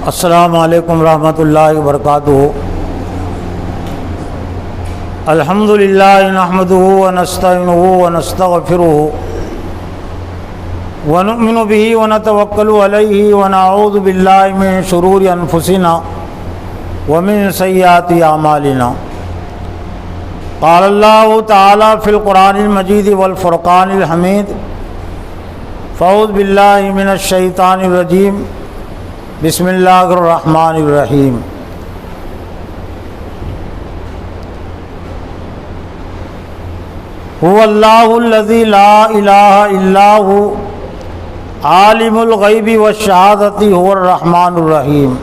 السلام علیکم ورحمۃ اللہ وبرکاتہ۔ الحمد للہ نحمدہ ونستعینہ ونستغفرہ ونؤمن بہ ونتوکل علیہ ونعوذ باللہ من شرور انفسنا ومن سیئات اعمالنا۔ قال اللہ تعالی فی القرآن المجید والفرقان الحمید۔ فاعوذ باللہ من الشیطان الرجیم۔ بسم اللہ الرحمن الرحیم۔ هو اللہ الذی لا الہ الا هو عالم الغیب والشہادۃ هو الرحمن الرحیم۔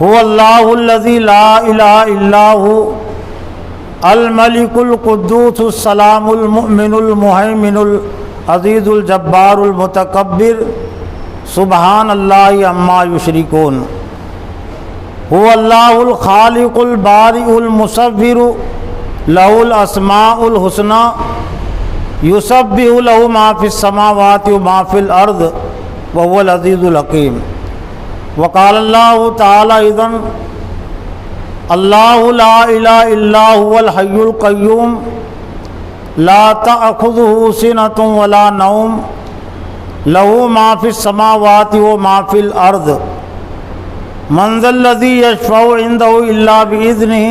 هو اللہ الذی لا الہ الا هو الملک القدوس السلام المؤمن المہیمن العزیز الجبار المتکبر سبحان اللہ عما یشرکون۔ هو اللہ الخالق البارئ المصور لہ الاسماء الحسنی یسبح لہ ما فی السماوات وما فی الارض وهو العزیز الحکیم۔ وقال اللہ تعالی اذن اللہ لا الہ الا هو الحی القیوم لا تأخذہ سنۃ ولا نوم لہ ما فی السماوات وما فی الارض من ذا الذی یشفع عندہ الا بإذنہ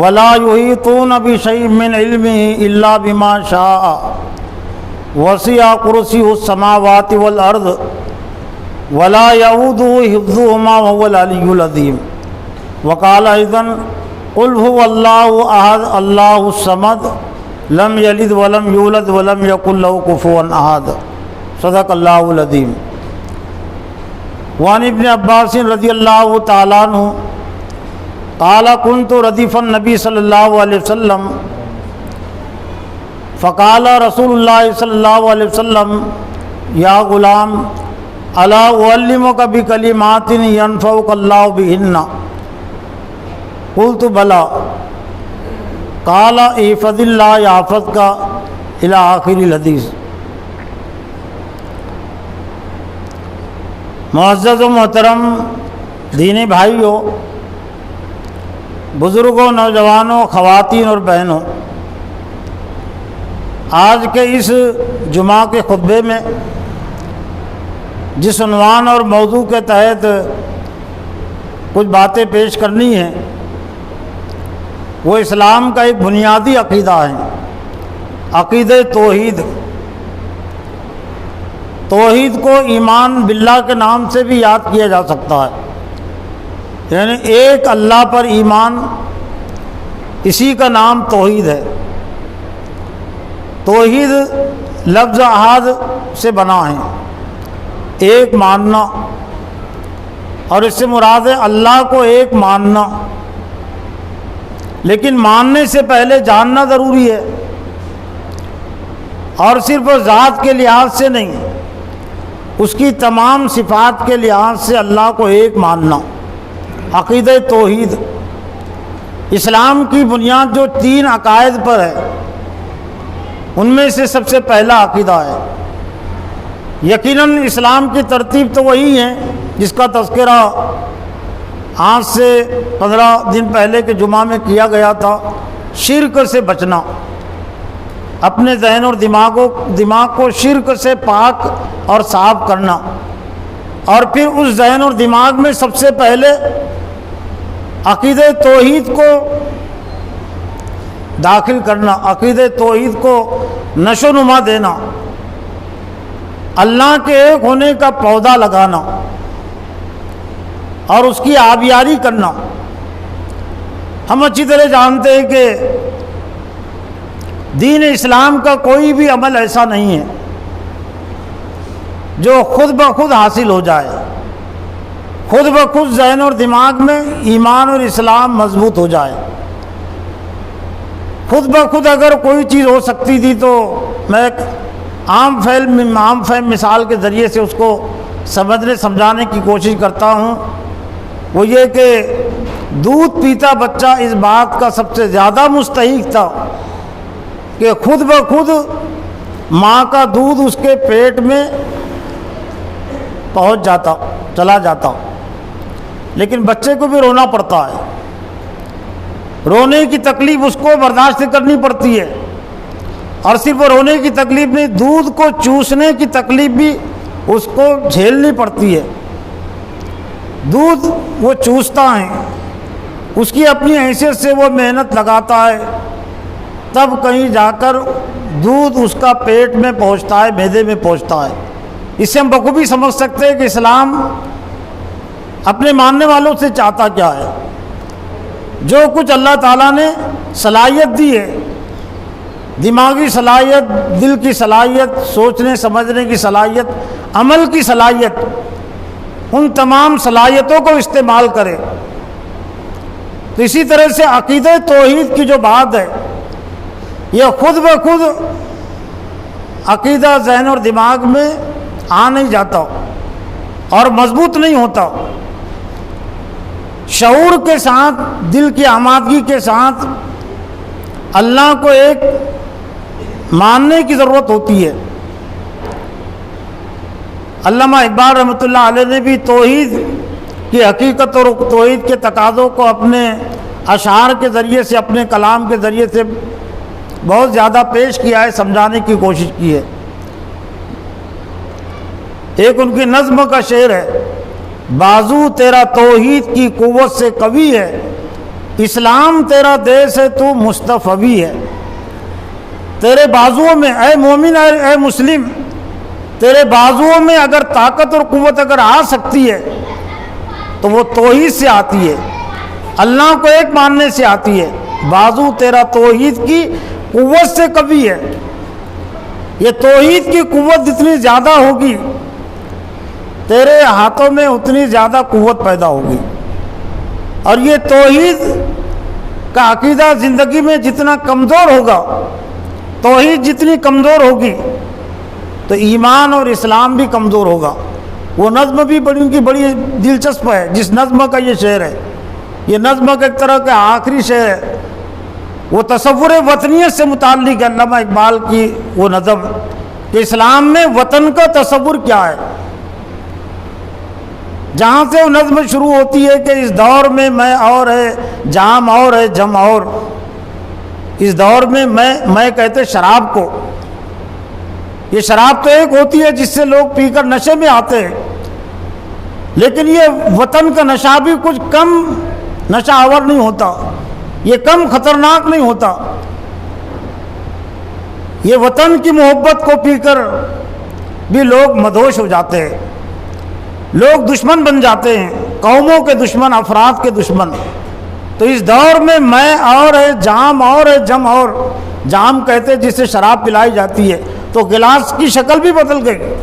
ولا یحیطون بشیء من علمہ الا بما شاء وسع کرسیہ السماوات والارض ولا یئودہ حفظہما وهو العلی العظیم۔ وقال ايضا قل هو الله احد الله الصمد لم یلد ولم یولد ولم یکن له کفوا احد۔ صدق اللہ العظیم۔ وعن ابن عباس رضی اللہ تعالیٰ عنہ قال كنت ردیف النبی صلی اللہ علیہ وسلم فقال رسول اللہ صلی اللہ علیہ وسلم یا غلام الا اعلمک بکلمات ینفعک اللہ بہن؟ قلت بلا۔ قال احفظ اللہ یحفظک الی آخر الحدیث۔ معزز و محترم دینی بھائیوں، بزرگوں، نوجوانوں، خواتین اور بہنوں، آج کے اس جمعہ کے خطبے میں جس عنوان اور موضوع کے تحت کچھ باتیں پیش کرنی ہیں وہ اسلام کا ایک بنیادی عقیدہ ہے، عقیدہ توحید۔ توحید کو ایمان باللہ کے نام سے بھی یاد کیا جا سکتا ہے، یعنی ایک اللہ پر ایمان، اسی کا نام توحید ہے۔ توحید لفظ احد سے بنا ہے، ایک ماننا، اور اس سے مراد ہے اللہ کو ایک ماننا، لیکن ماننے سے پہلے جاننا ضروری ہے، اور صرف ذات کے لحاظ سے نہیں، اس کی تمام صفات کے لحاظ سے اللہ کو ایک ماننا۔ عقیدہ توحید اسلام کی بنیاد جو 3 عقائد پر ہے ان میں سے سب سے پہلا عقیدہ ہے۔ یقیناً اسلام کی ترتیب تو وہی ہے جس کا تذکرہ آج سے 15 دن پہلے کے جمعہ میں کیا گیا تھا، شرک سے بچنا، اپنے ذہن اور دماغ کو شرک سے پاک اور صاف کرنا، اور پھر اس ذہن اور دماغ میں سب سے پہلے عقیدہ توحید کو داخل کرنا، عقیدہ توحید کو نشو و نما دینا، اللہ کے ایک ہونے کا پودا لگانا اور اس کی آبیاری کرنا۔ ہم اچھی طرح جانتے ہیں کہ دین اسلام کا کوئی بھی عمل ایسا نہیں ہے جو خود بخود حاصل ہو جائے، خود بخود ذہن اور دماغ میں ایمان اور اسلام مضبوط ہو جائے۔ خود بخود اگر کوئی چیز ہو سکتی تھی تو میں ایک عام فہم مثال کے ذریعے سے اس کو سمجھانے کی کوشش کرتا ہوں۔ وہ یہ کہ دودھ پیتا بچہ اس بات کا سب سے زیادہ مستحق تھا کہ خود بخود ماں کا دودھ اس کے پیٹ میں پہنچ جاتا، چلا جاتا، لیکن بچے کو بھی رونا پڑتا ہے، رونے کی تکلیف اس کو برداشت کرنی پڑتی ہے، اور صرف رونے کی تکلیف نہیں، دودھ کو چوسنے کی تکلیف بھی اس کو جھیلنی پڑتی ہے۔ دودھ وہ چوستا ہے، اس کی اپنی حیثیت سے وہ محنت لگاتا ہے، تب کہیں جا کر دودھ اس کا پیٹ میں پہنچتا ہے، معدے میں پہنچتا ہے۔ اس سے ہم بخوبی سمجھ سکتے ہیں کہ اسلام اپنے ماننے والوں سے چاہتا کیا ہے۔ جو کچھ اللہ تعالیٰ نے صلاحیت دی ہے، دماغی صلاحیت، دل کی صلاحیت، سوچنے سمجھنے کی صلاحیت، عمل کی صلاحیت، ان تمام صلاحیتوں کو استعمال کرے۔ تو اسی طرح سے عقیدہ توحید کی جو بات ہے، یہ خود بخود عقیدہ ذہن اور دماغ میں آ نہیں جاتا اور مضبوط نہیں ہوتا۔ شعور کے ساتھ، دل کی آمادگی کے ساتھ اللہ کو ایک ماننے کی ضرورت ہوتی ہے۔ علامہ اقبال رحمۃ اللہ علیہ نے بھی توحید کی حقیقت اور توحید کے تقاضوں کو اپنے اشعار کے ذریعے سے، اپنے کلام کے ذریعے سے بہت زیادہ پیش کیا ہے، سمجھانے کی کوشش کی ہے۔ ایک ان کی نظم کا شعر ہے، بازو تیرا توحید کی قوت سے قوی ہے، اسلام تیرا دیس ہے تو مصطفی ہے۔ تیرے بازوؤں میں اے مومن، اے مسلم، تیرے بازوؤں میں اگر طاقت اور قوت اگر آ سکتی ہے تو وہ توحید سے آتی ہے، اللہ کو ایک ماننے سے آتی ہے۔ بازو تیرا توحید کی قوت سے قوی ہے، یہ توحید کی قوت جتنی زیادہ ہوگی تیرے ہاتھوں میں اتنی زیادہ قوت پیدا ہوگی، اور یہ توحید کا عقیدہ زندگی میں جتنا کمزور ہوگا، توحید جتنی کمزور ہوگی تو ایمان اور اسلام بھی کمزور ہوگا۔ وہ نظم بھی ان کی بڑی دلچسپ ہے، جس نظم کا یہ شعر ہے، یہ نظم کا ایک طرح کا آخری شعر ہے، وہ تصور وطنیت سے متعلق ہے علامہ اقبال کی وہ نظم کہ اسلام میں وطن کا تصور کیا ہے۔ جہاں سے وہ نظم شروع ہوتی ہے کہ اس دور میں میں اور ہے، جام اور ہے، جم اور، اس دور میں میں کہتے شراب کو، یہ شراب تو ایک ہوتی ہے جس سے لوگ پی کر نشے میں آتے ہیں، لیکن یہ وطن کا نشہ بھی کچھ کم نشہ آور نہیں ہوتا، یہ کم خطرناک نہیں ہوتا۔ یہ وطن کی محبت کو پی کر بھی لوگ مدہوش ہو جاتے ہیں، لوگ دشمن بن جاتے ہیں، قوموں کے دشمن، افراد کے دشمن۔ تو اس دور میں اور ہے، جام اور ہے، جم اور، جام کہتے ہیں جس سے شراب پلائی جاتی ہے، تو گلاس کی شکل بھی بدل گئی،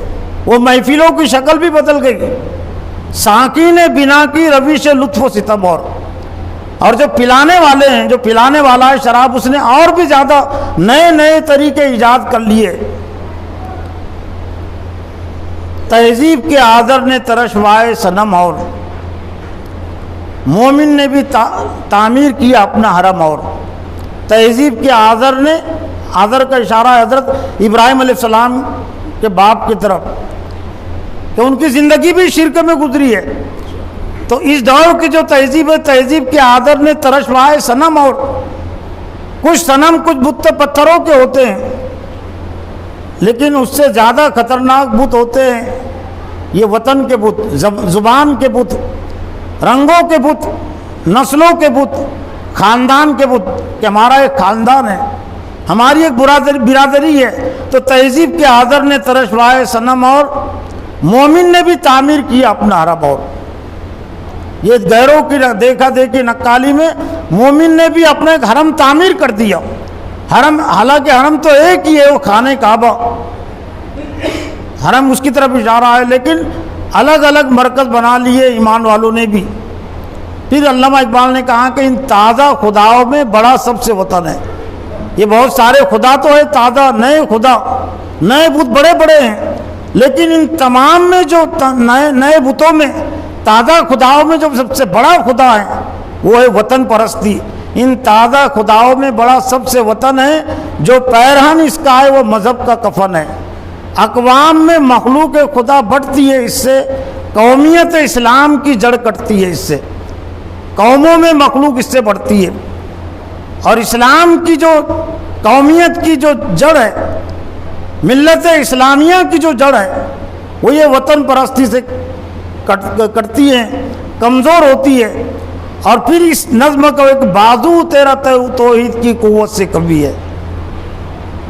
وہ محفلوں کی شکل بھی بدل گئی، ساقی نے بنا کی روش لطف و ستم، اور جو پلانے والے ہیں، جو پلانے والا ہے شراب، اس نے اور بھی زیادہ نئے نئے طریقے ایجاد کر لیے۔ تہذیب کے آذر نے ترشوائے صنم، اور مومن نے بھی تعمیر کیا اپنا حرم، اور تہذیب کے آذر نے، آذر کا اشارہ حضرت ابراہیم علیہ السلام کے باپ کی طرف، کہ ان کی زندگی بھی شرک میں گزری ہے۔ تو اس دور کی جو تہذیب ہے، تہذیب کے آذر نے ترشوائے صنم، اور کچھ صنم، کچھ بت پتھروں کے ہوتے ہیں، لیکن اس سے زیادہ خطرناک بت ہوتے ہیں یہ وطن کے بت، زبان کے بت، رنگوں کے بت، نسلوں کے بت، خاندان کے بت، کہ ہمارا ایک خاندان ہے، ہماری ایک برادری ہے۔ تو تہذیب کے آذر نے ترشوائے صنم، اور مومن نے بھی تعمیر کیا اپنا حرم، اور یہ غیروں کی دیکھا دیکھی نقالی میں مومن نے بھی اپنا ایک حرم تعمیر کر دیا۔ حرم، حالانکہ حرم تو ایک ہی ہے، وہ خانہ کعبہ، حرم اس کی طرف اشارہ ہے، لیکن الگ الگ مرکز بنا لیے ایمان والوں نے بھی۔ پھر علامہ اقبال نے کہا کہ ان تازہ خداؤں میں بڑا سب سے وطن ہے۔ یہ بہت سارے خدا تو ہے تازہ، نئے خدا، نئے بت بڑے بڑے ہیں، لیکن ان تمام میں جو نئے بتوں میں، تازہ خداؤں میں جو سب سے بڑا خدا ہے وہ ہے وطن پرستی۔ ان تازہ خداؤں میں بڑا سب سے وطن ہے، جو پیرہن اس کا ہے وہ مذہب کا کفن ہے۔ اقوام میں مخلوق خدا بٹتی ہے اس سے، قومیت اسلام کی جڑ کٹتی ہے اس سے، قوموں میں مخلوق اس سے بڑھتی ہے، اور اسلام کی جو قومیت کی جو جڑ ہے، ملت اسلامیہ کی جو جڑ ہے، وہ یہ وطن پرستی سے کٹتی ہے، کمزور ہوتی ہے، اور پھر اس نظم کا ایک بازو تیرا توحید کی قوت سے کبھی ہے۔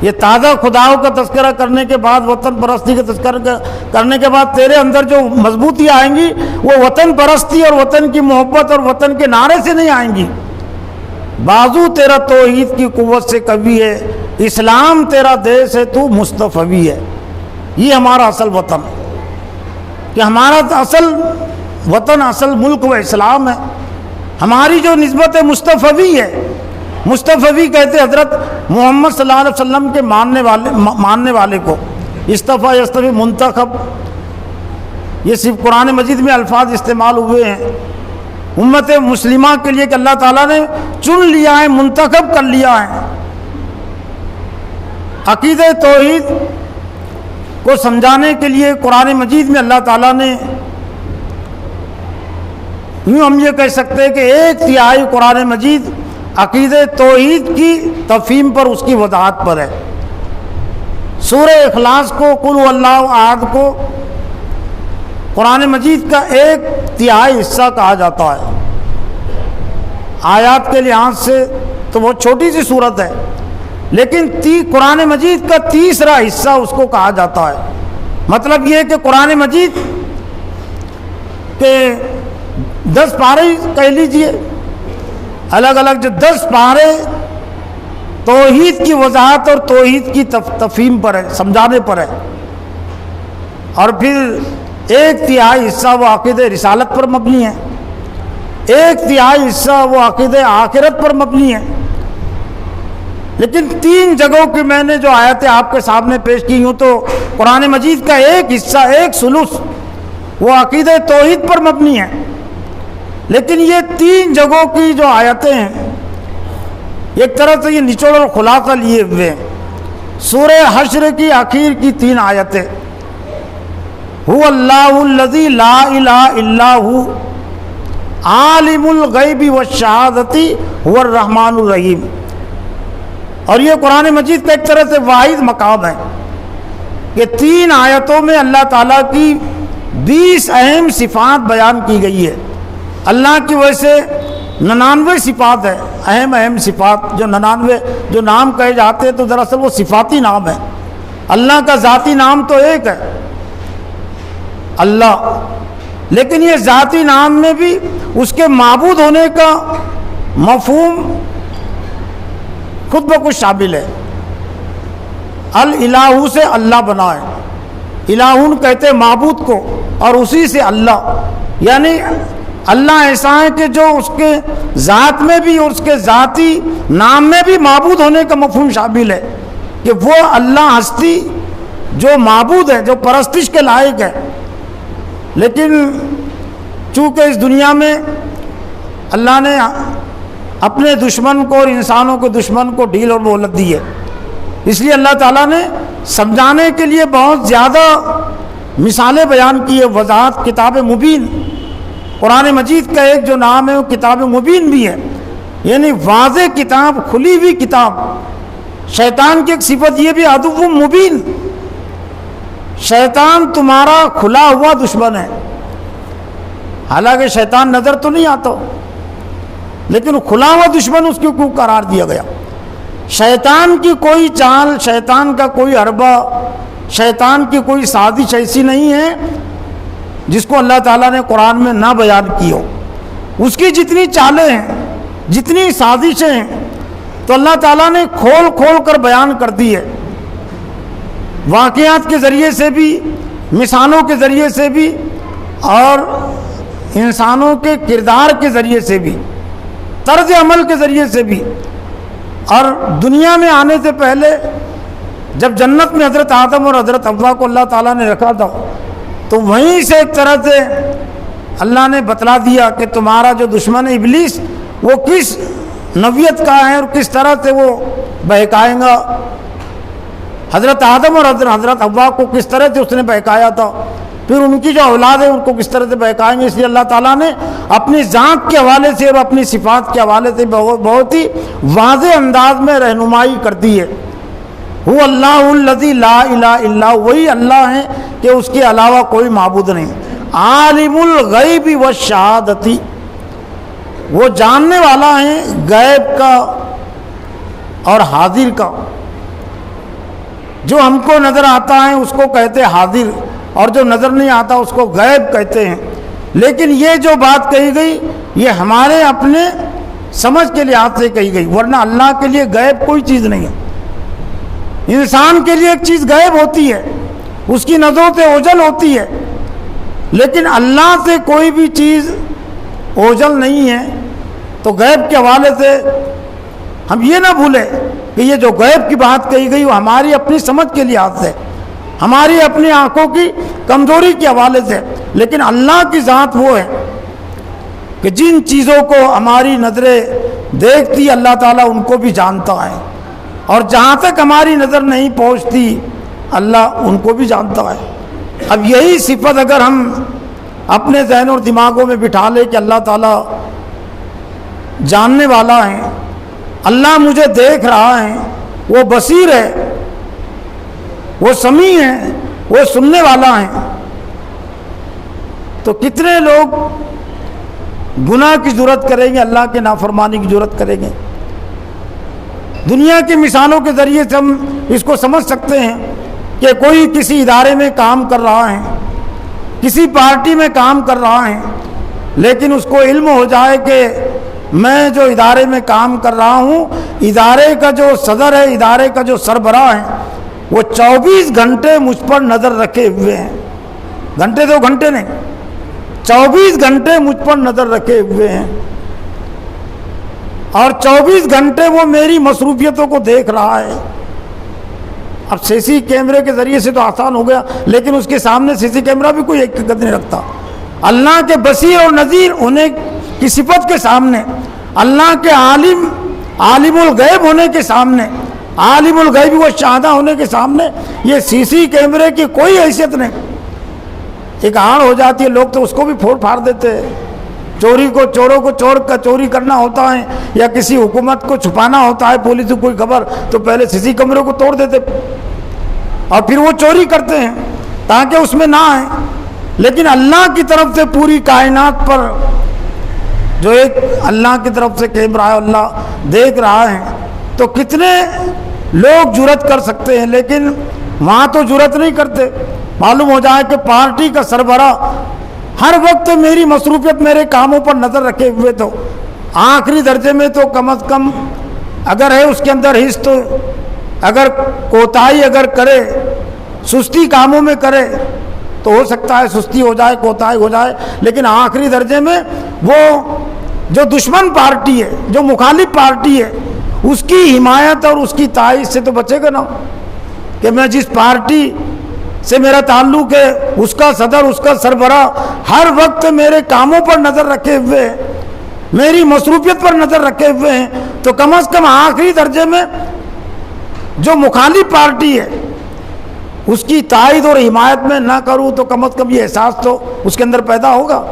یہ تازہ خداؤں کا تذکرہ کرنے کے بعد، وطن پرستی کا تذکرہ کرنے کے بعد تیرے اندر جو مضبوطی آئیں گی وہ وطن پرستی اور وطن کی محبت اور وطن کے نعرے سے نہیں آئیں گی، بازو تیرا توحید کی قوت سے کبھی ہے، اسلام تیرا دیس ہے، تو مصطفی ہے۔ یہ ہمارا اصل وطن، کہ ہمارا اصل وطن، اصل ملک و اسلام ہے۔ ہماری جو نسبت مصطفی ہے، مصطفی کہتے حضرت محمد صلی اللہ علیہ وسلم کے ماننے والے کو، اصطفیٰ یصطفی منتخب، یہ صرف قرآن مجید میں الفاظ استعمال ہوئے ہیں امت مسلمہ کے لیے کہ اللہ تعالیٰ نے چن لیا ہے، منتخب کر لیا ہے۔ عقیدہ توحید کو سمجھانے کے لیے قرآن مجید میں اللہ تعالیٰ نے، یوں ہم یہ کہہ سکتے ہیں کہ 1/3 قرآن مجید عقیدہ توحید کی تفہیم پر، اس کی وضاحت پر ہے۔ سورہ اخلاص کو، قل هو اللہ احد کو قرآن مجید کا 1/3 حصہ کہا جاتا ہے۔ آیات کے لحاظ سے تو بہت چھوٹی سی صورت ہے، لیکن قرآن مجید کا 3 حصہ اس کو کہا جاتا ہے۔ مطلب یہ کہ قرآن مجید کے 10 پارے کہہ لیجئے، الگ الگ جو 10 پارے توحید کی وضاحت اور توحید کی تفہیم پر ہے، سمجھانے پر ہے، اور پھر 1/3 حصہ وہ عقیدہ رسالت پر مبنی ہے، 1/3 حصہ وہ عقیدہ آخرت پر مبنی ہے۔ لیکن 3 جگہوں کی میں نے جو آیتیں آپ کے سامنے پیش کی، ہوں تو قرآن مجید کا 1 حصہ، 1/3 وہ عقیدہ توحید پر مبنی ہے، لیکن یہ 3 جگہوں کی جو آیتیں ہیں، ایک طرح سے یہ نچوڑ اور خلاصہ لیے ہوئے ہیں۔ سورہ حشر کی آخر کی 3 آیتیں، هو اللہ الذی لا الہ الا هو عالم الغیب والشہادۃ هو الرحمن الرحیم، اور یہ قرآن مجید کا ایک طرح سے واحد مقام ہے کہ 3 آیتوں میں اللہ تعالیٰ کی 20 اہم صفات بیان کی گئی ہے۔ اللہ کی وجہ سے 99 صفات ہے، اہم صفات، جو 99 جو نام کہے جاتے ہیں تو دراصل وہ صفاتی نام ہے۔ اللہ کا ذاتی نام تو ایک ہے، اللہ، لیکن یہ ذاتی نام میں بھی اس کے معبود ہونے کا مفہوم خود بخود شامل ہے۔ الالہ سے اللہ بنا ہے، الہون کہتے ہیں معبود کو، اور اسی سے اللہ، یعنی اللہ ایسا ہے کہ جو اس کے ذات میں بھی اور اس کے ذاتی نام میں بھی معبود ہونے کا مفہوم شامل ہے، کہ وہ اللہ ہستی جو معبود ہے، جو پرستش کے لائق ہے۔ لیکن چونکہ اس دنیا میں اللہ نے اپنے دشمن کو اور انسانوں کے دشمن کو ڈھیل اور مہلت دی ہے، اس لیے اللہ تعالیٰ نے سمجھانے کے لیے بہت زیادہ مثالیں بیان کی ہے۔ وضاحت، کتاب مبین، قرآن مجید کا ایک جو نام ہے وہ کتاب مبین بھی ہے، یعنی واضح کتاب، کھلی ہوئی کتاب۔ شیطان کی ایک صفت یہ بھی عدو مبین، شیطان تمہارا کھلا ہوا دشمن ہے، حالانکہ شیطان نظر تو نہیں آتا، لیکن کھلا ہوا دشمن اس کو قرار دیا گیا۔ شیطان کی کوئی چال، شیطان کا کوئی حربہ، شیطان کی کوئی سازش ایسی نہیں ہے جس کو اللہ تعالیٰ نے قرآن میں نہ بیان کی ہو۔ اس کی جتنی چالیں ہیں، جتنی سازشیں ہیں، تو اللہ تعالیٰ نے کھول کھول کر بیان کر دی ہے، واقعات کے ذریعے سے بھی، مثالوں کے ذریعے سے بھی، اور انسانوں کے کردار کے ذریعے سے بھی، طرز عمل کے ذریعے سے بھی۔ اور دنیا میں آنے سے پہلے جب جنت میں حضرت آدم اور حضرت حوا کو اللہ تعالیٰ نے رکھا تھا، تو وہیں سے ایک طرح سے اللہ نے بتلا دیا کہ تمہارا جو دشمن ہے ابلیس، وہ کس نوعیت کا ہے اور کس طرح سے وہ بہکائے گا۔ حضرت آدم اور حضرت حوا کو کس طرح سے اس نے بہکایا تھا، پھر ان کی جو اولاد ہے ان کو کس طرح سے بہکائیں گے. اس لیے اللہ تعالیٰ نے اپنی ذات کے حوالے سے اور اپنی صفات کے حوالے سے بہت ہی واضح انداز میں رہنمائی کر دی ہے. هو اللہ الذی لا الہ الا هو، وہی اللہ ہیں کہ اس کے علاوہ کوئی معبود نہیں. عالم الغیب والشہادتی، وہ جاننے والا ہے غیب کا اور حاضر کا. جو ہم کو نظر آتا ہے اس کو کہتے ہیں حاضر، اور جو نظر نہیں آتا اس کو غیب کہتے ہیں. لیکن یہ جو بات کہی گئی یہ ہمارے اپنے سمجھ کے لحاظ سے کہی گئی، ورنہ اللہ کے لیے غیب کوئی چیز نہیں ہے. انسان کے لیے ایک چیز غیب ہوتی ہے، اس کی نظروں سے اوجھل ہوتی ہے، لیکن اللہ سے کوئی بھی چیز اوجھل نہیں ہے. تو غیب کے حوالے سے ہم یہ نہ بھولیں کہ یہ جو غیب کی بات کہی گئی وہ ہماری اپنی سمجھ کے لحاظ سے، ہماری اپنی آنکھوں کی کمزوری کے حوالے سے. لیکن اللہ کی ذات وہ ہے کہ جن چیزوں کو ہماری نظریں دیکھتی اللہ تعالیٰ ان کو بھی جانتا ہے، اور جہاں تک ہماری نظر نہیں پہنچتی اللہ ان کو بھی جانتا ہے. اب یہی صفت اگر ہم اپنے ذہن اور دماغوں میں بٹھا لیں کہ اللہ تعالیٰ جاننے والا ہے، اللہ مجھے دیکھ رہا ہے، وہ بصیر ہے، وہ سمیع ہے، وہ سننے والا ہے، تو کتنے لوگ گناہ کی جرات کریں گے، اللہ کے نافرمانی کی جرات کریں گے. دنیا کی مثالوں کے ذریعے سے ہم اس کو سمجھ سکتے ہیں کہ کوئی کسی ادارے میں کام کر رہا ہے، کسی پارٹی میں کام کر رہا ہے، لیکن اس کو علم ہو جائے کہ میں جو ادارے میں کام کر رہا ہوں، ادارے کا جو صدر ہے، ادارے کا جو سربراہ ہے، وہ 24 گھنٹے مجھ پر نظر رکھے ہوئے ہیں. گھنٹے 2 گھنٹے نہیں، 24 گھنٹے مجھ پر نظر رکھے ہوئے ہیں، اور 24 گھنٹے وہ میری مصروفیتوں کو دیکھ رہا ہے. اب سی سی کیمرے کے ذریعے سے تو آسان ہو گیا، لیکن اس کے سامنے سی سی کیمرہ بھی کوئی حقیقت نہیں رکھتا. اللہ کے بصیر اور نذیر ہونے کی صفت کے سامنے، اللہ کے عالم الغیب ہونے کے سامنے، عالم الغیب و شہادہ ہونے کے سامنے یہ سی سی کیمرے کی کوئی حیثیت نہیں. ایک آڑ ہو جاتی ہے، لوگ تو اس کو بھی پھوڑ پھاڑ دیتے ہیں. چوروں کو چوری کرنا ہوتا ہے، یا کسی حکومت کو چھپانا ہوتا ہے، پولیس کو کوئی خبر، تو پہلے سی سی کیمرے کو توڑ دیتے اور پھر وہ چوری کرتے ہیں تاکہ اس میں نہ آئے. لیکن اللہ کی طرف سے پوری کائنات پر جو ایک اللہ کی طرف سے کیمرہ ہے، اللہ دیکھ رہا ہے، تو کتنے لوگ جرات کر سکتے ہیں، لیکن وہاں تو جرات نہیں کرتے. معلوم ہو جائے کہ پارٹی کا سربراہ ہر وقت میری مصروفیت، میرے کاموں پر نظر رکھے ہوئے، تو آخری درجے میں تو کم از کم اگر ہے اس کے اندر حص، تو اگر کوتاہی اگر کرے، سستی کاموں میں کرے تو ہو سکتا ہے سستی ہو جائے، کوتاہی ہو جائے. لیکن آخری درجے میں وہ جو دشمن پارٹی ہے، جو مخالف پارٹی ہے، اس کی حمایت اور اس کی تائید سے تو بچے گا نا. کہ میں جس پارٹی سے میرا تعلق ہے، اس کا صدر، اس کا سربراہ ہر وقت میرے کاموں پر نظر رکھے ہوئے ہیں، میری مصروفیت پر نظر رکھے ہوئے ہیں، تو کم از کم آخری درجے میں جو مخالف پارٹی ہے اس کی تائید اور حمایت میں نہ کروں تو کم از کم یہ احساس تو اس کے اندر پیدا ہوگا.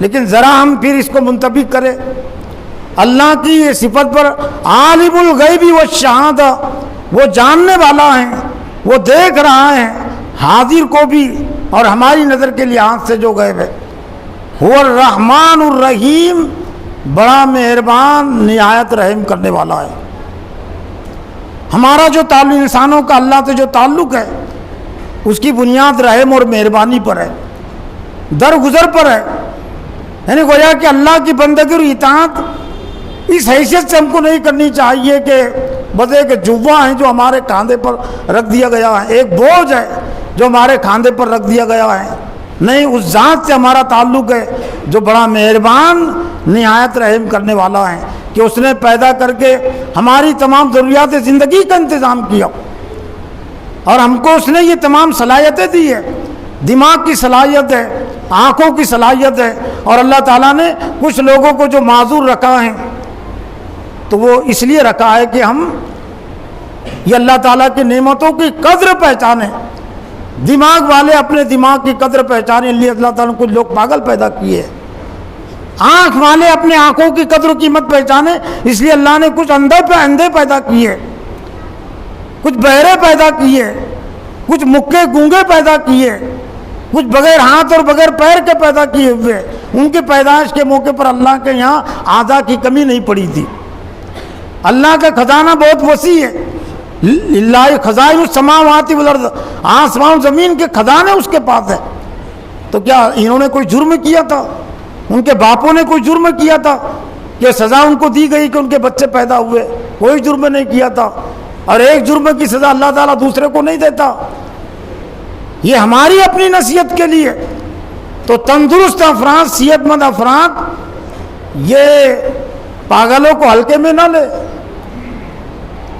لیکن ذرا ہم پھر اس کو منطبق کریں اللہ کی یہ صفت پر، عالم الغیب والشہادہ، وہ جاننے والا ہے، وہ دیکھ رہا ہے حاضر کو بھی اور ہماری نظر کے لحاظ سے جو غیب ہے. هو الرحمن الرحیم، بڑا مہربان نہایت رحم کرنے والا ہے. ہمارا جو تعلق انسانوں کا اللہ سے جو تعلق ہے اس کی بنیاد رحم اور مہربانی پر ہے، درگزر پر ہے. یعنی گویا کہ اللہ کی بندگی اور اطاعت اس حیثیت سے ہم کو نہیں کرنی چاہیے کہ بس ایک جوا ہے جو ہمارے کاندھے پر رکھ دیا گیا ہے، ایک بوجھ ہے جو ہمارے کاندھے پر رکھ دیا گیا ہے. نہیں، اس ذات سے ہمارا تعلق ہے جو بڑا مہربان نہایت رحم کرنے والا ہے، کہ اس نے پیدا کر کے ہماری تمام ضروریات زندگی کا انتظام کیا، اور ہم کو اس نے یہ تمام صلاحیتیں دی ہے. دماغ کی صلاحیت ہے، آنکھوں کی صلاحیت ہے، اور اللہ تعالیٰ نے کچھ لوگوں کو جو معذور رکھا ہے تو وہ اس لیے رکھا ہے کہ ہم یہ اللہ تعالیٰ کی نعمتوں کی قدر پہچانیں. دماغ والے اپنے دماغ کی قدر پہچانے لیے اللہ تعالیٰ نے کچھ لوگ پاگل پیدا کیے، آنکھ والے اپنے آنکھوں کی قدر و قیمت پہچانے اس لیے اللہ نے کچھ اندھے پیدا کیے، کچھ بہرے پیدا کیے، کچھ مکے گونگے پیدا کیے، کچھ بغیر ہاتھ اور بغیر پیر کے پیدا کیے ہوئے۔ ان کی پیدائش کے موقع پر اللہ کے یہاں اعضاء کی کمی نہیں پڑی تھی۔ اللہ کا خزانہ بہت وسیع ہے، للہ خزائن السماوات والارض، آسمان زمین کے خزانے اس کے پاس ہے۔ تو کیا انہوں نے کوئی جرم کیا تھا؟ ان کے باپوں نے کوئی جرم کیا تھا کہ سزا ان کو دی گئی کہ ان کے بچے پیدا ہوئے؟ کوئی جرم نہیں کیا تھا، اور ایک جرم کی سزا اللہ تعالیٰ دوسرے کو نہیں دیتا۔ یہ ہماری اپنی نصیحت کے لیے۔ تو تندرست افراد، صحت مند افراد یہ پاگلوں کو ہلکے میں نہ لے،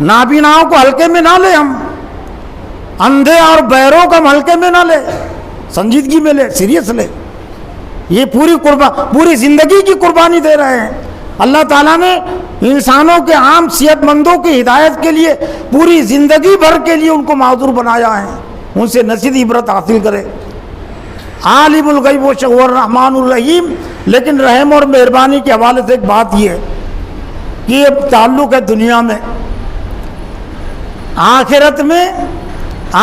نابیناؤں کو ہلکے میں نہ لے، ہم اندھے اور بہروں کو ہم ہلکے میں نہ لے، سنجیدگی میں لے، سیریس لے۔ یہ پوری زندگی کی قربانی دے رہے ہیں۔ اللہ تعالیٰ نے انسانوں کے عام صحت مندوں کی ہدایت کے لیے پوری زندگی بھر کے لیے ان کو معذور بنایا ہے، ان سے نصیحت عبرت حاصل کرے۔ عالم الغیب و شہود الرحمن الرحیم۔ لیکن رحم اور مہربانی کے حوالے سے ایک بات یہ ہے کہ یہ تعلق ہے دنیا میں، آخرت میں،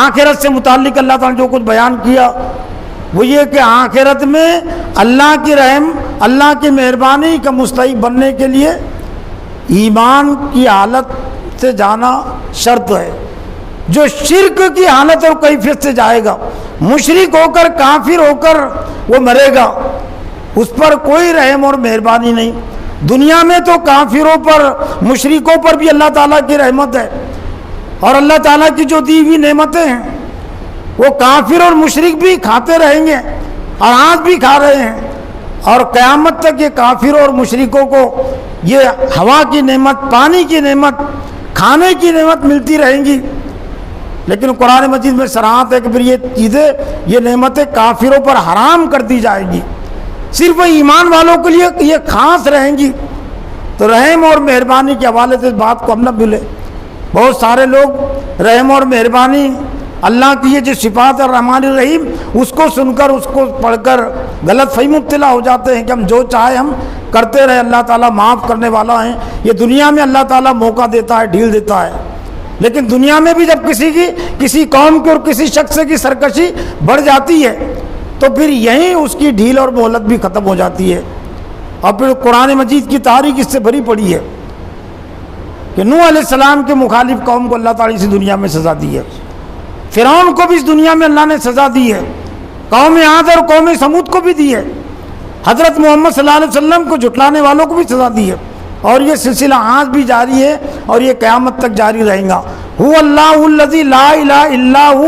آخرت سے متعلق اللہ تعالیٰ نے جو کچھ بیان کیا وہ یہ کہ آخرت میں اللہ کی رحم، اللہ کی مہربانی کا مستحق بننے کے لیے ایمان کی حالت سے جانا شرط ہے۔ جو شرک کی حالت اور کیفیت سے جائے گا، مشرک ہو کر، کافر ہو کر وہ مرے گا، اس پر کوئی رحم اور مہربانی نہیں۔ دنیا میں تو کافروں پر، مشرکوں پر بھی اللہ تعالیٰ کی رحمت ہے، اور اللہ تعالیٰ کی جو دی ہوئی نعمتیں ہیں وہ کافر اور مشرک بھی کھاتے رہیں گے، اور آج بھی کھا رہے ہیں، اور قیامت تک یہ کافروں اور مشرکوں کو یہ ہوا کی نعمت، پانی کی نعمت، کھانے کی نعمت ملتی رہیں گی۔ لیکن قرآن مجید میں صراحت ہے کہ پھر یہ چیزیں، یہ نعمتیں کافروں پر حرام کر دی جائے گی، صرف ایمان والوں کے لیے یہ خاص رہیں گی۔ تو رحم اور مہربانی کے حوالے سے اس بات کو ہم نہ بھولیں۔ بہت سارے لوگ رحم اور مہربانی، اللہ کی یہ جو صفات الرحمن الرحیم، اس کو سن کر، اس کو پڑھ کر غلط فہمی مبتلا ہو جاتے ہیں کہ ہم جو چاہے ہم کرتے رہے، اللہ تعالیٰ معاف کرنے والا ہے۔ یہ دنیا میں اللہ تعالیٰ موقع دیتا ہے، ڈھیل دیتا ہے، لیکن دنیا میں بھی جب کسی قوم کی اور کسی شخص کی سرکشی بڑھ جاتی ہے تو پھر یہیں اس کی ڈھیل اور مہلت بھی ختم ہو جاتی ہے۔ اور پھر قرآن مجید کی تاریخ اس سے بھری پڑی ہے کہ نوح علیہ السلام کے مخالف قوم کو اللہ تعالیٰ اسی دنیا میں سزا دی ہے، فرعون کو بھی اس دنیا میں اللہ نے سزا دی ہے، قوم عاد اور قوم سمود کو بھی دی ہے، حضرت محمد صلی اللہ علیہ وسلم کو جھٹلانے والوں کو بھی سزا دی ہے، اور یہ سلسلہ آج بھی جاری ہے اور یہ قیامت تک جاری رہے گا۔ هو اللہ الذی لا الہ الا هو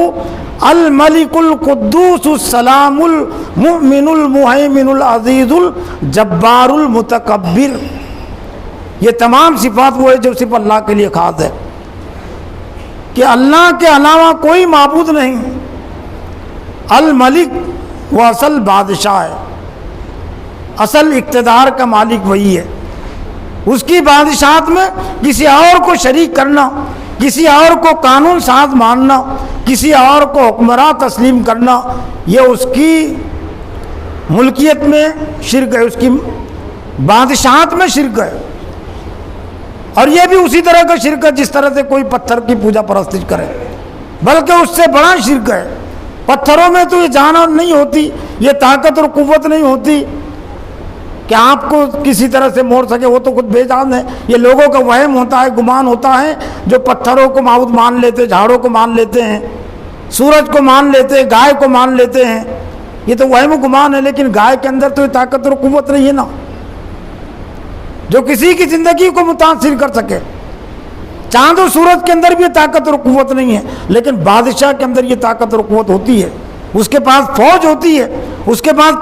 الملک القدوس السلام المؤمن المہیمن العزیز الجبار المتکبر۔ یہ تمام صفات وہ ہے جو صرف اللہ کے لیے خاص ہے، کہ اللہ کے علاوہ کوئی معبود نہیں۔ الملک وہ اصل بادشاہ ہے، اصل اقتدار کا مالک وہی ہے۔ اس کی بادشاہت میں کسی اور کو شریک کرنا، کسی اور کو قانون ساز ماننا، کسی اور کو حکمراں تسلیم کرنا، یہ اس کی ملکیت میں شرک ہے، اس کی بادشاہت میں شرک ہے۔ اور یہ بھی اسی طرح کا شرک ہے جس طرح سے کوئی پتھر کی پوجا پرستش کرے، بلکہ اس سے بڑا شرک ہے۔ پتھروں میں تو یہ جان نہیں ہوتی، یہ طاقت اور قوت نہیں ہوتی کہ آپ کو کسی طرح سے موڑ سکے، وہ تو خود بے جان ہے۔ یہ لوگوں کا وہم ہوتا ہے، گمان ہوتا ہے، جو پتھروں کو معبود مان لیتے، جھاڑوں کو مان لیتے ہیں، سورج کو مان لیتے ہیں، گائے کو مان لیتے ہیں، یہ تو وہم و گمان ہے۔ لیکن گائے کے اندر تو یہ طاقت اور قوت نہیں ہے نا جو کسی کی زندگی کو متاثر کر سکے۔ چاند و سورج کے اندر بھی یہ طاقت اور قوت نہیں ہے، لیکن بادشاہ کے اندر یہ طاقت اور قوت ہوتی ہے۔ اس کے پاس فوج ہوتی ہے، اس کے پاس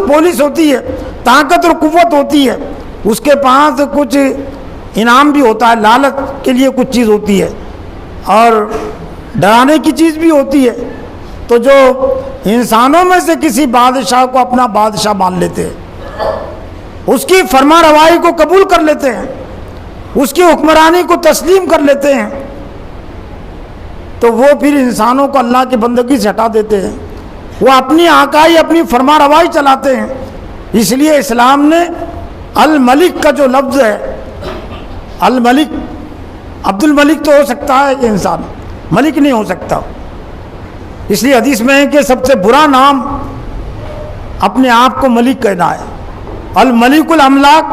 پولیس ہوتی ہے، طاقت اور قوت ہوتی ہے، اس کے پاس کچھ انعام بھی ہوتا ہے، لالچ کے لیے کچھ چیز ہوتی ہے، اور ڈرانے کی چیز بھی ہوتی ہے۔ تو جو انسانوں میں سے کسی بادشاہ کو اپنا بادشاہ مان لیتے ہیں، اس کی فرما روائی کو قبول کر لیتے ہیں، اس کی حکمرانی کو تسلیم کر لیتے ہیں، تو وہ پھر انسانوں کو اللہ کی بندگی سے ہٹا دیتے ہیں، وہ اپنی آقائی اپنی فرما روائی چلاتے ہیں۔ اس لیے اسلام نے الملک کا جو لفظ ہے، الملک، عبد الملک تو ہو سکتا ہے کہ انسان، ملک نہیں ہو سکتا۔ اس لیے حدیث میں ہے کہ سب سے برا نام اپنے آپ کو ملک کہنا ہے۔ الملک الاملاک،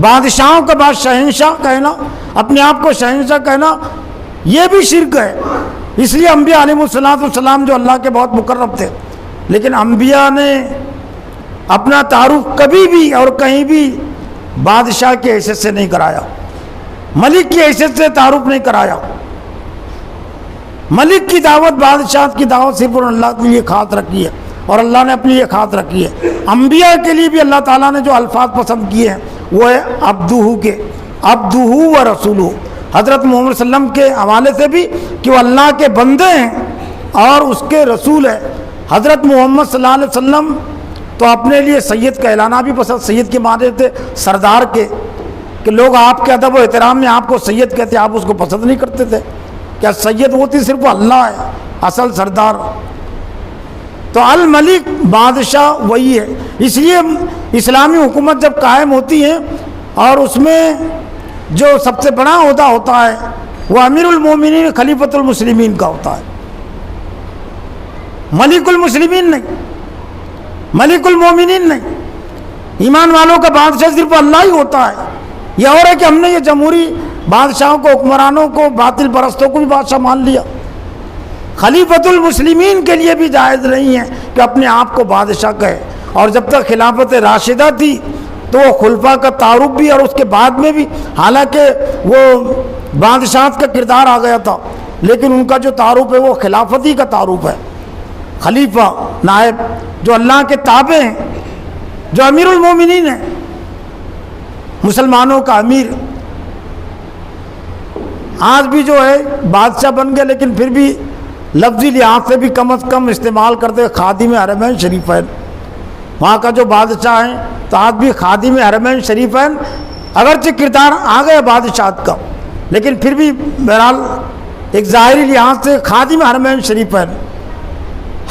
بادشاہوں کا بعد شہنشاہ کہنا، اپنے آپ کو شہنشاہ کہنا، یہ بھی شرک ہے۔ اس لیے انبیاء علیہ السلام جو اللہ کے بہت مقرب تھے، لیکن انبیاء نے اپنا تعارف کبھی بھی اور کہیں بھی بادشاہ کی حیثیت سے نہیں کرایا، ملک کی حیثیت سے تعارف نہیں کرایا۔ ملک کی دعوت، بادشاہت کی دعوت صرف اللہ کے لیے خاص رکھی ہے، اور اللہ نے اپنے لیے خاص رکھی ہے۔ انبیاء کے لیے بھی اللہ تعالیٰ نے جو الفاظ پسند کیے ہیں وہ ہے عبدہ کے، عبدہ و رسولہ، حضرت محمد صلی اللہ علیہ وسلم کے حوالے سے بھی کہ وہ اللہ کے بندے ہیں اور اس کے رسول ہیں۔ حضرت محمد صلی اللہ علیہ وسلم تو اپنے لیے سید کہلانا بھی پسند، سید کے معنی تھے سردار کے، کہ لوگ آپ کے ادب و احترام میں آپ کو سید کہتے، آپ اس کو پسند نہیں کرتے تھے، کیا سید ہوتی صرف اللہ ہے، اصل سردار۔ تو الملک بادشاہ وہی ہے۔ اس لیے اسلامی حکومت جب قائم ہوتی ہے اور اس میں جو سب سے بڑا عہدہ ہوتا ہے وہ امیر المومنین خلیفۃ المسلمین کا ہوتا ہے، ملک المسلمین نہیں، ملک المومنین نہیں۔ ایمان والوں کا بادشاہ صرف اللہ ہی ہوتا ہے۔ یہ اور ہے کہ ہم نے یہ جمہوری بادشاہوں کو، حکمرانوں کو، باطل پرستوں کو بھی بادشاہ مان لیا۔ خلیفۃ المسلمین کے لیے بھی جائز نہیں ہے کہ اپنے آپ کو بادشاہ کہے، اور جب تک خلافت راشدہ تھی تو وہ خلفاء کا تعارف بھی، اور اس کے بعد میں بھی حالانکہ وہ بادشاہت کا کردار آ گیا تھا، لیکن ان کا جو تعارف ہے وہ خلافتی کا تعارف ہے۔ خلیفہ، نائب، جو اللہ کے تابع ہیں، جو امیر المومنین ہیں، مسلمانوں کا امیر۔ آج بھی جو ہے بادشاہ بن گئے، لیکن پھر بھی لفظی لحاظ سے بھی کم از کم استعمال کرتے خادم حرمین شریفین، وہاں کا جو بادشاہ ہیں، تو آج بھی خادم حرمین شریفین اگرچہ کردار آ گیا بادشاہت کا، لیکن پھر بھی بہرحال ایک ظاہری لحاظ سے خادم حرمین شریفین،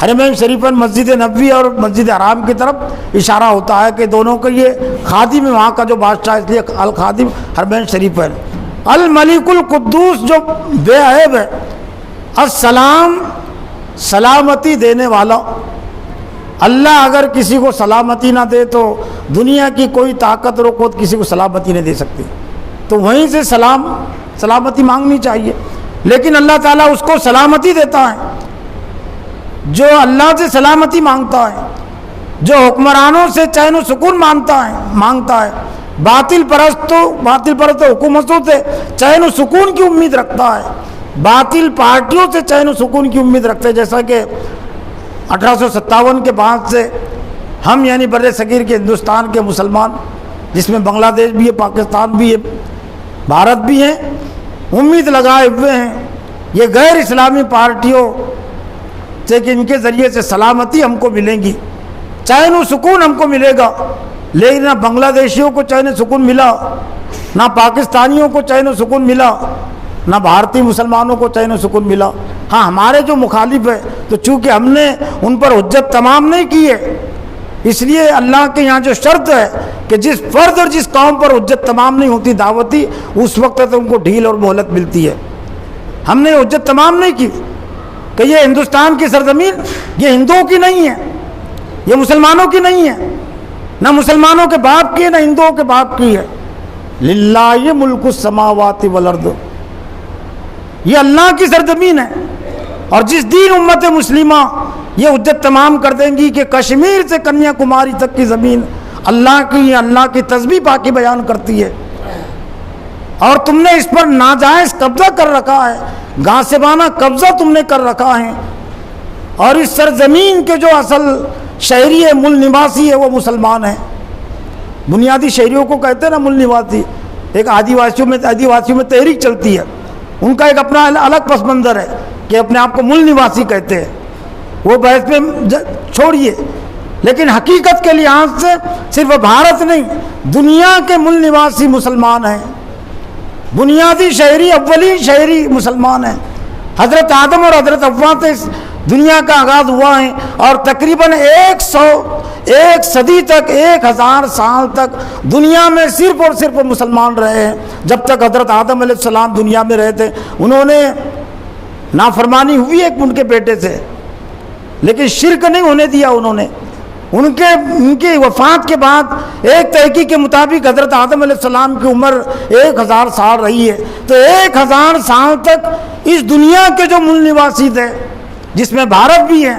حرمین شریفین مسجد نبوی اور مسجد حرام کی طرف اشارہ ہوتا ہے کہ دونوں کا یہ خادم ہے وہاں کا جو بادشاہ، اس لیے الخادم حرمین شریفین۔ الملک القدوس جو بے عیب ہے، السلام، سلامتی دینے والا۔ اللہ اگر کسی کو سلامتی نہ دے تو دنیا کی کوئی طاقت اور قوت کسی کو سلامتی نہیں دے سکتی، تو وہیں سے سلامتی مانگنی چاہیے۔ لیکن اللہ تعالیٰ اس کو سلامتی دیتا ہے جو اللہ سے سلامتی مانگتا ہے، جو حکمرانوں سے چین و سکون مانگتا ہے۔ باطل پرست حکومتوں سے چین و سکون کی امید رکھتا ہے، باطل پارٹیوں سے چین و سکون کی امید رکھتے ہیں۔ جیسا کہ 1857 کے بعد سے ہم یعنی بر صغیر کے ہندوستان کے مسلمان، جس میں بنگلہ دیش بھی ہے، پاکستان بھی ہے، بھارت بھی ہے، امید لگائے ہوئے ہیں یہ غیر اسلامی پارٹیوں سے کہ ان کے ذریعے سے سلامتی ہم کو ملیں گی، چین و سکون ہم کو ملے گا۔ لیکن نہ بنگلہ دیشیوں کو چین و سکون ملا، نہ پاکستانیوں کو چین و سکون ملا، نہ بھارتی مسلمانوں کو چین و سکون ملا۔ ہاں، ہمارے جو مخالف ہے تو چونکہ ہم نے ان پر حجت تمام نہیں کی ہے، اس لیے اللہ کے یہاں جو شرط ہے کہ جس فرد اور جس قوم پر حجت تمام نہیں ہوتی دعوتی، اس وقت تو ان کو ڈھیل اور مہلت ملتی ہے۔ ہم نے حجت تمام نہیں کی کہ یہ ہندوستان کی سرزمین یہ ہندوؤں کی نہیں ہے، یہ مسلمانوں کی نہیں ہے، نہ مسلمانوں کے باپ کی ہے نہ ہندوؤں کے باپ کی ہے۔ للہ ملک السماوات والارض، یہ اللہ کی سرزمین ہے۔ اور جس دین امت مسلمہ یہ حجت تمام کر دیں گی کہ کشمیر سے کنیا کماری تک کی زمین اللہ کی، اللہ کی تسبیح پاکی بیان کرتی ہے، اور تم نے اس پر ناجائز قبضہ کر رکھا ہے، غاصبانہ قبضہ تم نے کر رکھا ہے، اور اس سرزمین کے جو اصل شہری ہے، مول نواسی ہے، وہ مسلمان ہیں۔ بنیادی شہریوں کو کہتے ہیں نا مول نواسی۔ ایک آدیواسیوں میں تحریک چلتی ہے، ان کا ایک اپنا الگ پس منظر ہے کہ اپنے آپ کو مول نواسی کہتے ہیں، وہ بحث میں چھوڑیے۔ لیکن حقیقت کے لحاظ سے صرف بھارت نہیں، دنیا کے مول نواسی مسلمان ہیں، بنیادی شہری، اولین شہری مسلمان ہیں۔ حضرت آدم اور حضرت حوا سے اس دنیا کا آغاز ہوا ہے، اور تقریباً 1 صدی تک 1000 سال تک دنیا میں صرف اور صرف مسلمان رہے ہیں۔ جب تک حضرت آدم علیہ السلام دنیا میں رہے تھے انہوں نے نافرمانی ہوئی ایک ان کے بیٹے سے، لیکن شرک نہیں ہونے دیا انہوں نے۔ ان کی وفات کے بعد ایک تحقیق کے مطابق حضرت آدم علیہ السلام کی عمر 1000 سال رہی ہے، تو 1000 سال تک اس دنیا کے جو مول نواسی تھے، جس میں بھارت بھی ہے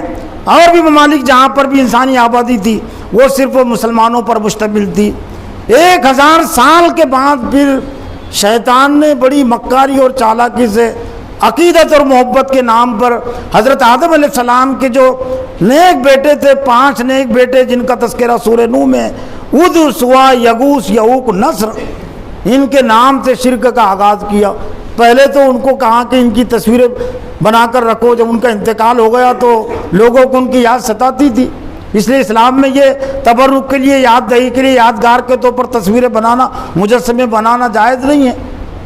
اور بھی ممالک جہاں پر بھی انسانی آبادی تھی، وہ صرف مسلمانوں پر مشتمل تھی۔ 1000 سال کے بعد پھر شیطان نے بڑی مکاری اور چالاکی سے عقیدت اور محبت کے نام پر حضرت آدم علیہ السلام کے جو نیک بیٹے تھے، 5 نیک بیٹے جن کا تذکرہ سورہ نوح میں ود، سوا، یغوث، یعوق، نصر، ان کے نام سے شرک کا آغاز کیا۔ پہلے تو ان کو کہا کہ ان کی تصویریں بنا کر رکھو، جب ان کا انتقال ہو گیا تو لوگوں کو ان کی یاد ستاتی تھی، اس لیے اسلام میں یہ تبرک کے لیے، یاد دہی کے لیے، یادگار کے طور پر تصویریں بنانا، مجسمے بنانا جائز نہیں ہے۔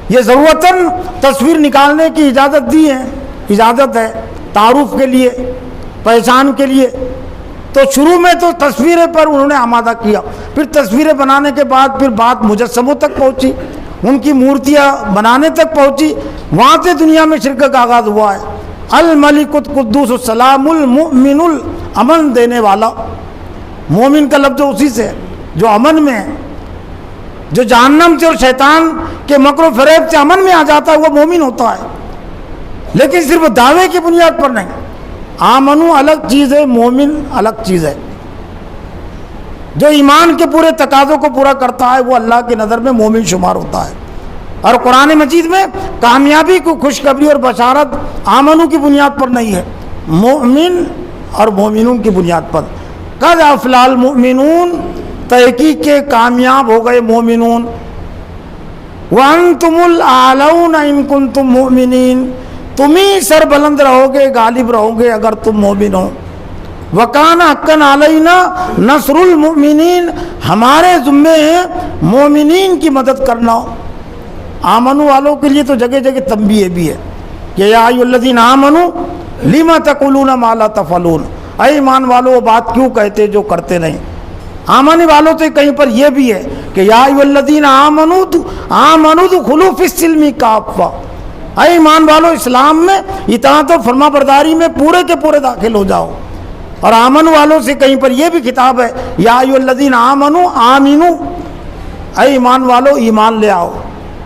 یہ ضرورتاً تصویر نکالنے کی اجازت دی ہے، اجازت ہے تعارف کے لیے، پہچان کے لیے۔ تو شروع میں تو تصویریں پر انہوں نے آمادہ کیا، پھر تصویریں بنانے کے بعد پھر بات مجسموں تک پہنچی، ان کی مورتیاں بنانے تک پہنچی، وہاں سے دنیا میں شرک کا آغاز ہوا ہے۔ الملک القدوس السلام المؤمن، امن دینے والا، مومن کا لفظ اسی سے ہے جو امن میں ہے، جو جہنم سے اور شیطان کے مکر و فریب سے امن میں آ جاتا ہے وہ مومن ہوتا ہے، لیکن صرف دعوے کی بنیاد پر نہیں۔ آمنو الگ چیز ہے، مومن الگ چیز ہے۔ جو ایمان کے پورے تقاضوں کو پورا کرتا ہے وہ اللہ کی نظر میں مومن شمار ہوتا ہے۔ اور قرآن مجید میں کامیابی کو خوشخبری اور بشارت آمنو کی بنیاد پر نہیں ہے، مومن اور مومنون کی بنیاد پر۔ قد افلح المؤمنون، تحقیق کے کامیاب ہو گئے مومنون۔ وَأَنْتُمُ الْأَعْلَوْنَ إِن كُنتُم مُؤْمِنِينَ، تم ہی سر بلند رہو گے، غالب رہو گے اگر تم مومن ہو۔ وَكَانَ حَقًّا عَلَيْنَا نَصْرُ الْمُؤْمِنِينَ، ہمارے ذمے ہے مومنین کی مدد کرنا۔ آمنو والوں کے لیے تو جگہ جگہ تنبیہ بھی ہے کہ یا ایھا الذین آمنوا لم تقولون ما لا تفعلون، اے ایمان والو وہ بات کیوں کہتے جو کرتے نہیں۔ آمنے والوں تو کہیں پر یہ بھی ہے کہ یا ایھا الذین آمنوا ادخلوا فی السلم کافہ، اے ایمان والو اسلام میں اطاعت و فرما برداری میں پورے کے پورے داخل ہو جاؤ۔ اور آمن والوں سے کہیں پر یہ بھی خطاب ہے یا ایھا الذین آمنوا آمنوا، اے ایمان والو ایمان لے آؤ۔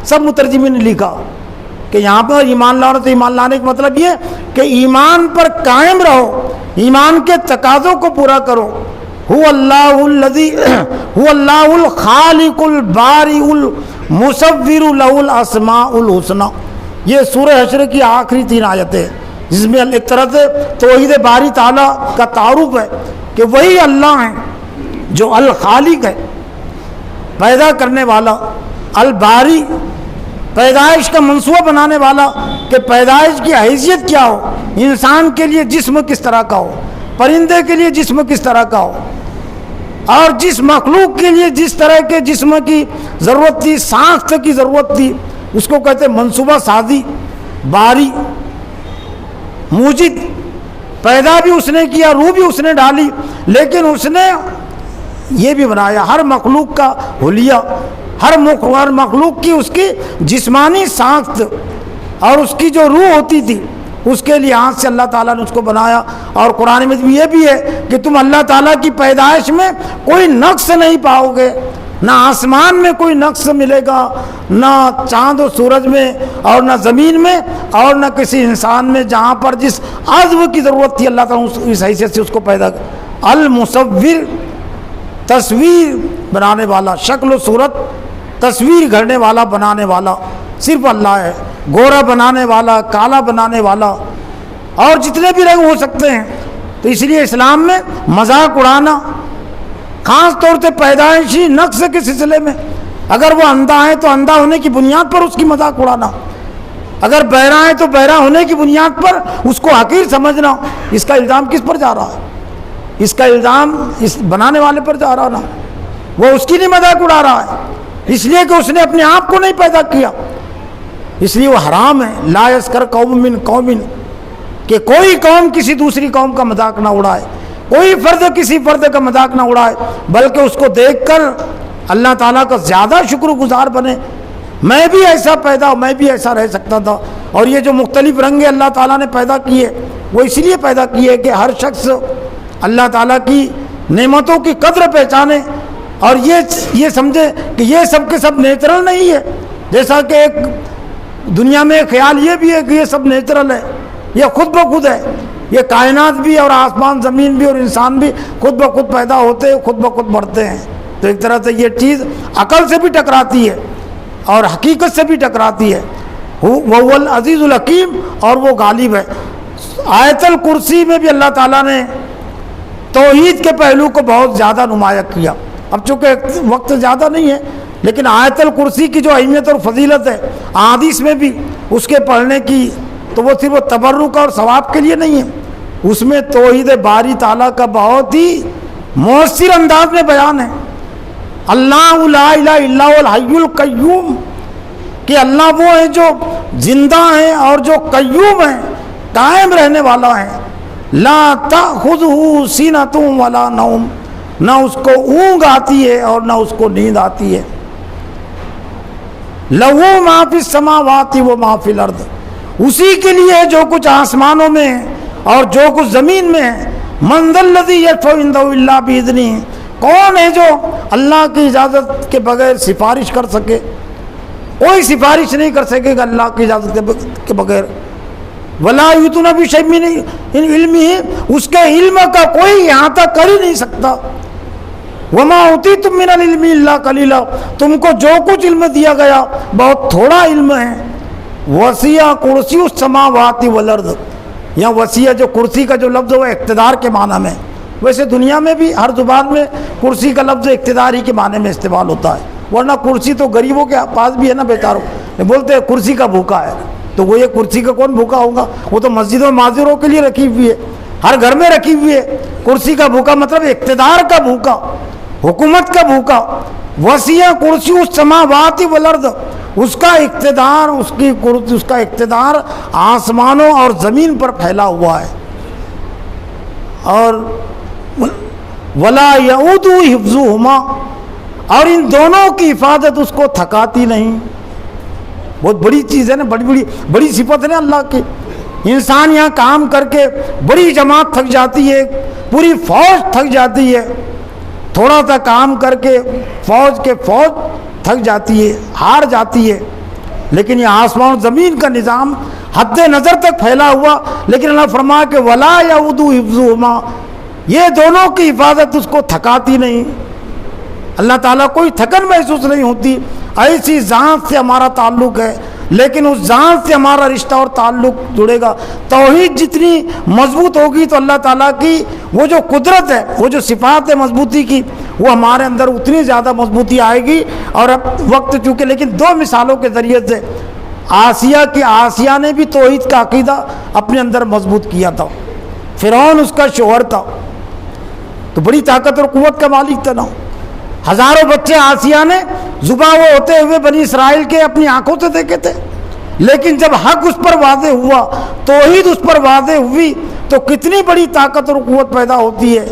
سب مترجمین نے لکھا کہ یہاں پر ایمان لانا تو ایمان لانے کا مطلب یہ کہ ایمان پر قائم رہو، ایمان کے تقاضوں کو پورا کرو۔ هو اللہ الخالق البارئ المصور له الاسماء الحسنى، یہ سورہ حشر کی آخری 3 آیتیں جس میں ایک طرح سے توحید باری تعالیٰ کا تعارف ہے کہ وہی اللہ ہیں جو الخالق ہے، پیدا کرنے والا، الباری پیدائش کا منصوبہ بنانے والا کہ پیدائش کی حیثیت کیا ہو، انسان کے لیے جسم کس طرح کا ہو، پرندے کے لیے جسم کس طرح کا ہو، اور جس مخلوق کے لیے جس طرح کے جسم کی ضرورت تھی، ساخت کی ضرورت تھی، اس کو کہتے ہیں منصوبہ سازی، باری، موجد۔ پیدا بھی اس نے کیا، روح بھی اس نے ڈالی، لیکن اس نے یہ بھی بنایا ہر مخلوق کا حلیہ، ہر مخلوق کی اس کی جسمانی ساخت اور اس کی جو روح ہوتی تھی اس کے لحاظ سے اللہ تعالیٰ نے اس کو بنایا۔ اور قرآن میں یہ بھی ہے کہ تم اللہ تعالیٰ کی پیدائش میں کوئی نقص نہیں پاؤ گے، نہ آسمان میں کوئی نقص ملے گا، نہ چاند و سورج میں، اور نہ زمین میں، اور نہ کسی انسان میں، جہاں پر جس عضو کی ضرورت تھی اللہ تعالیٰ اس حیثیت سے اس کو پیدا کیا۔ المصور، تصویر بنانے والا، شکل و صورت تصویر گھڑنے والا، بنانے والا صرف اللہ ہے۔ گورا بنانے والا، کالا بنانے والا، اور جتنے بھی رنگ ہو سکتے ہیں۔ تو اس لیے اسلام میں مذاق اڑانا، خاص طور سے پیدائشی نقص کے سلسلے میں، اگر وہ اندھا ہے تو اندھا ہونے کی بنیاد پر اس کی مذاق اڑانا، اگر بہرا ہے تو بہرا ہونے کی بنیاد پر اس کو حقیر سمجھنا، اس کا الزام کس پر جا رہا ہے؟ اس کا الزام اس بنانے والے پر جا رہا نا، وہ اس کی نہیں مذاق اڑا رہا ہے، اس لیے کہ اس نے اپنے آپ کو نہیں پیدا کیا، اس لیے وہ حرام ہے۔ لا یسخر قوم من قوم کہ کوئی قوم کسی دوسری قوم کا مذاق نہ اڑائے، کوئی فرد کسی فرد کا مذاق نہ اڑائے، بلکہ اس کو دیکھ کر اللہ تعالیٰ کا زیادہ شکر گزار بنے۔ میں بھی ایسا پیدا ہوں، میں بھی ایسا رہ سکتا تھا۔ اور یہ جو مختلف رنگ اللہ تعالیٰ نے پیدا کیے وہ اس لیے پیدا کیے کہ ہر شخص اللہ تعالیٰ کی نعمتوں کی قدر پہچانے اور یہ سمجھے کہ یہ سب کے سب نیچرل نہیں ہے۔ جیسا کہ ایک دنیا میں خیال یہ بھی ہے کہ یہ سب نیچرل ہے، یہ خود بخود ہے، یہ کائنات بھی اور آسمان زمین بھی اور انسان بھی خود بخود پیدا ہوتے ہیں، خود بخود بڑھتے ہیں۔ تو ایک طرح سے یہ چیز عقل سے بھی ٹکراتی ہے اور حقیقت سے بھی ٹکراتی ہے۔ وہ العزیز الحکیم، اور وہ غالب ہے۔ آیت الکرسی میں بھی اللہ تعالیٰ نے توحید کے پہلو کو بہت زیادہ نمایاں کیا۔ اب چونکہ وقت زیادہ نہیں ہے، لیکن آیت الکرسی کی جو اہمیت اور فضیلت ہے احادیث میں بھی اس کے پڑھنے کی، تو وہ صرف تبرک اور ثواب کے لیے نہیں ہے، اس میں توحید باری تعالیٰ کا بہت ہی مؤثر انداز میں بیان ہے۔ اللہ لا الہ الا هو الحی القیوم، کہ اللہ وہ ہیں جو زندہ ہیں اور جو قیوم ہیں، قائم رہنے والا ہے۔ لا تأخذہ سینۃ ولا نوم، نہ اس کو اونگ آتی ہے اور نہ اس کو نیند آتی ہے۔ لہ ما فی السماوات و ما فی الارض، اسی کے لیے جو کچھ آسمانوں میں ہے اور جو کچھ زمین میں ہے۔ من ذا الذی یشفع عندہ الا بإذنہ، کون ہے جو اللہ کی اجازت کے بغیر سفارش کر سکے؟ کوئی سفارش نہیں کر سکے گا اللہ کی اجازت کے بغیر۔ ولا یحیطون بشیء من علمہ، اس کے علم کا کوئی یہاں تک کر ہی نہیں سکتا۔ وما اوتیتم من العلم الا قلیلا، تم کو جو کچھ علم دیا گیا بہت تھوڑا علم ہے۔ وسیع کرسی السماوات والارض، یہاں وسیع جو کرسی کا جو لفظ ہے وہ اقتدار کے معنی میں، ویسے دنیا میں بھی ہر زبان میں کرسی کا لفظ اقتدار ہی کے معنی میں استعمال ہوتا ہے، ورنہ کرسی تو غریبوں کے پاس بھی ہے نا بیچاروں، بولتے ہیں کرسی کا بھوکا ہے، تو وہ یہ کرسی کا کون بھوکا ہوگا؟ وہ تو مسجدوں معذوروں کے لیے رکھی ہوئی ہے، ہر گھر میں رکھی ہوئی ہے۔ کرسی کا بھوکا مطلب اقتدار کا بھوکا، حکومت کا بھوکا۔ وسیع کرسی السماوات والارض، اس کا اقتدار، اس کا اقتدار آسمانوں اور زمین پر پھیلا ہوا ہے۔ اور ولا یعود حفظہما، اور ان دونوں کی حفاظت اس کو تھکاتی نہیں۔ بہت بڑی چیز ہے نا، بڑی صفت ہے نا اللہ کی۔ انسان یہاں کام کر کے بڑی جماعت تھک جاتی ہے، پوری فوج تھک جاتی ہے، تھوڑا سا کام کر کے فوج تھک جاتی ہے، ہار جاتی ہے۔ لیکن یہ آسمان و زمین کا نظام حد نظر تک پھیلا ہوا، لیکن اللہ فرمایا کہ ولا یعود حفظہما، یہ دونوں کی حفاظت اس کو تھکاتی نہیں۔ اللہ تعالیٰ کوئی تھکن محسوس نہیں ہوتی۔ ایسی ذات سے ہمارا تعلق ہے، لیکن اس ذات سے ہمارا رشتہ اور تعلق جڑے گا۔ توحید جتنی مضبوط ہوگی تو اللہ تعالیٰ کی وہ جو قدرت ہے، وہ جو صفات ہے مضبوطی کی، وہ ہمارے اندر اتنی زیادہ مضبوطی آئے گی۔ اور اب وقت چونکہ، لیکن دو مثالوں کے ذریعے سے آسیہ نے بھی توحید کا عقیدہ اپنے اندر مضبوط کیا تھا۔ فرعون اس کا شوہر تھا، تو بڑی طاقت اور قوت کا مالک تھا نا۔ ہزاروں بچے آسیہ نے ذبح ہوتے ہوئے بنی اسرائیل کے اپنی آنکھوں سے دیکھے تھے، لیکن جب حق اس پر واضح ہوا، توحید اس پر واضح ہوئی، تو کتنی بڑی طاقت اور قوت پیدا ہوتی ہے۔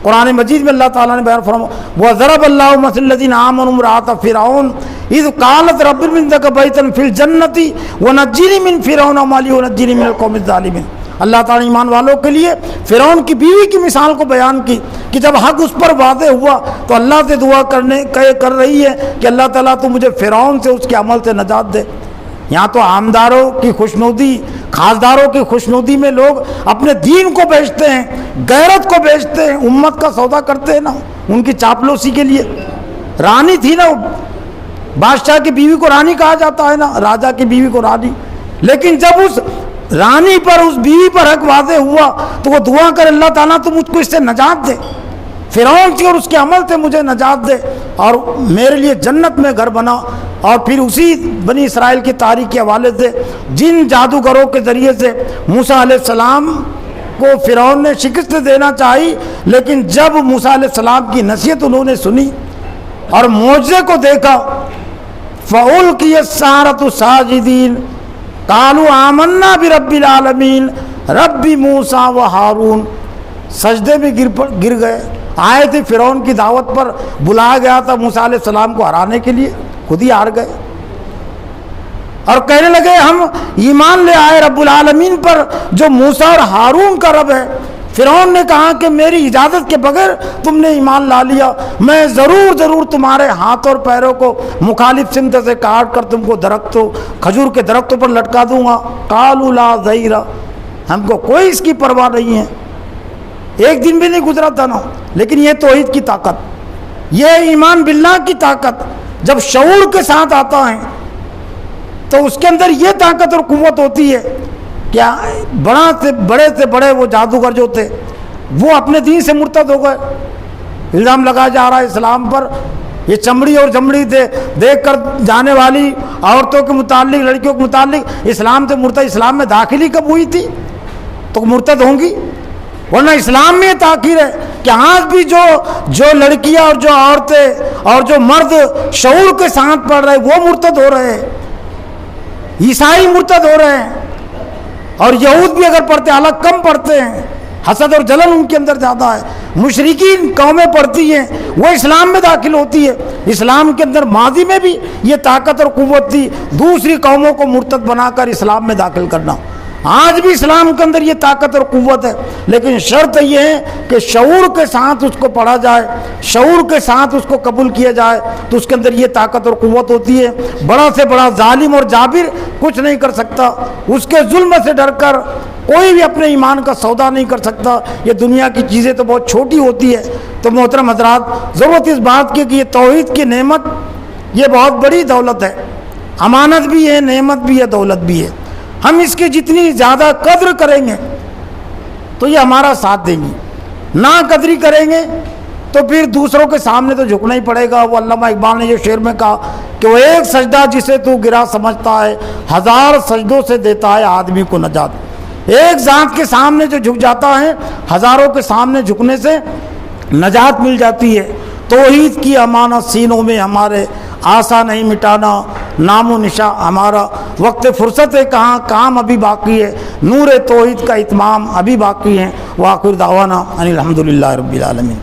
قرآن مجید میں اللہ تعالیٰ نے بیان فرمایا وَضَرَبَ اللَّهُ مَثَلَ الَّذِينَ آمَنُوا امْرَأَتَ فِرْعَوْنَ إِذْ قَالَتْ رَبِّ ابْنِ لَكَ بَيْتًا فِي الْجَنَّةِ وَنَجِّنِي مِنْ فِرْعَوْنَ وَعَمَلِهِ وَنَجِّنِي مِنَ الْقَوْمِ الظَّالِمِينَ۔ اللہ تعالیٰ نے ایمان والوں کے لیے فرعون کی بیوی کی مثال کو بیان کی کہ جب حق اس پر واضح ہوا تو اللہ سے دعا کر رہی ہے کہ اللہ تعالیٰ تو مجھے فرعون سے اس کے عمل سے نجات دے۔ یہاں تو عامداروں کی خوشنودی، خاصداروں کی خوشنودی میں لوگ اپنے دین کو بیچتے ہیں، غیرت کو بیچتے ہیں، امت کا سودا کرتے ہیں نا، ان کی چاپلوسی کے لیے۔ رانی تھی نا، بادشاہ کی بیوی کو رانی کہا جاتا ہے نا، راجا کی بیوی کو رانی، لیکن جب اس رانی پر، اس بیوی پر حق واضح ہوا تو وہ دعا کر اللہ تعالیٰ تو مجھ کو اس سے نجات دے، فرعون سے اور اس کے عمل سے مجھے نجات دے اور میرے لیے جنت میں گھر بنا۔ اور پھر اسی بنی اسرائیل کی تاریخ کے حوالے سے جن جادوگروں کے ذریعے سے موسیٰ علیہ السلام کو فرعون نے شکست دینا چاہی، لیکن جب موسیٰ علیہ السلام کی نصیحت انہوں نے سنی اور معجزے کو دیکھا، فَأُلْقِيَ السَّحَرَةُ سَاجِدِينَ، قالوا آمنا برب العالمین رب موسیٰ و ہارون، سجدے میں گر گئے. آئے تھے فرعون کی دعوت پر، بلایا گیا تھا موسیٰ علیہ السلام کو ہرانے کے لیے، خود ہی ہار گئے اور کہنے لگے ہم ایمان لے آئے رب العالمین پر جو موسیٰ اور ہارون کا رب ہے. فرعون نے کہا کہ میری اجازت کے بغیر تم نے ایمان لا لیا، میں ضرور تمہارے ہاتھ اور پیروں کو مخالف سمت سے کاٹ کر تم کو کھجور کے درختوں پر لٹکا دوں گا. قالوا لا ضیر، ہم کو کوئی اس کی پرواہ نہیں ہے. ایک دن بھی نہیں گزرا تھا نا. لیکن یہ توحید کی طاقت، یہ ایمان باللہ کی طاقت جب شعور کے ساتھ آتا ہے تو اس کے اندر یہ طاقت اور قوت ہوتی ہے. کیا بڑے سے بڑے وہ جادوگر جو تھے وہ اپنے دین سے مرتد ہو گئے. الزام لگایا جا رہا ہے اسلام پر، یہ چمڑی اور جمڑی دیکھ کر جانے والی عورتوں کے متعلق، لڑکیوں کے متعلق اسلام سے مرتد. اسلام میں داخلی کب ہوئی تھی تو مرتد ہوں گی؟ ورنہ اسلام میں یہ تاکید ہے کہ آج بھی جو لڑکیاں اور جو عورتیں اور جو مرد شعور کے ساتھ پڑھ رہے وہ مرتد ہو رہے ہیں، عیسائی مرتد ہو رہے ہیں، اور یہود بھی اگر پڑھتے الگ کم پڑھتے ہیں. حسد اور جلن ان کے اندر زیادہ ہے. مشرکین قومیں پڑھتی ہیں وہ اسلام میں داخل ہوتی ہے. اسلام کے اندر ماضی میں بھی یہ طاقت اور قوت تھی دوسری قوموں کو مرتد بنا کر اسلام میں داخل کرنا. آج بھی اسلام کے اندر یہ طاقت اور قوت ہے، لیکن شرط یہ ہے کہ شعور کے ساتھ اس کو پڑھا جائے، شعور کے ساتھ اس کو قبول کیا جائے تو اس کے اندر یہ طاقت اور قوت ہوتی ہے. بڑا سے بڑا ظالم اور جابر کچھ نہیں کر سکتا. اس کے ظلم سے ڈر کر کوئی بھی اپنے ایمان کا سودا نہیں کر سکتا. یہ دنیا کی چیزیں تو بہت چھوٹی ہوتی ہے. تو محترم حضرات، ضرورت اس بات کی کہ یہ توحید کی نعمت یہ بہت بڑی دولت ہے، امانت بھی ہے، نعمت بھی ہے، دولت بھی ہے. ہم اس کی جتنی زیادہ قدر کریں گے تو یہ ہمارا ساتھ دیں گی، نہ قدری کریں گے تو پھر دوسروں کے سامنے تو جھکنا ہی پڑے گا. وہ علامہ اقبال نے یہ شعر میں کہا کہ وہ ایک سجدہ جسے تو گرا سمجھتا ہے 1000 سجدوں سے دیتا ہے آدمی کو نجات. ایک ذات کے سامنے جو جھک جاتا ہے ہزاروں کے سامنے جھکنے سے نجات مل جاتی ہے. توحید کی امانت سینوں میں ہمارے آسا نہیں مٹانا، نام و نشاں ہمارا. وقت فرصت ہے کہاں، کام ابھی باقی ہے، نور توحید کا اتمام ابھی باقی ہے. وآخر دعوانا ان الحمدللہ رب العالمین.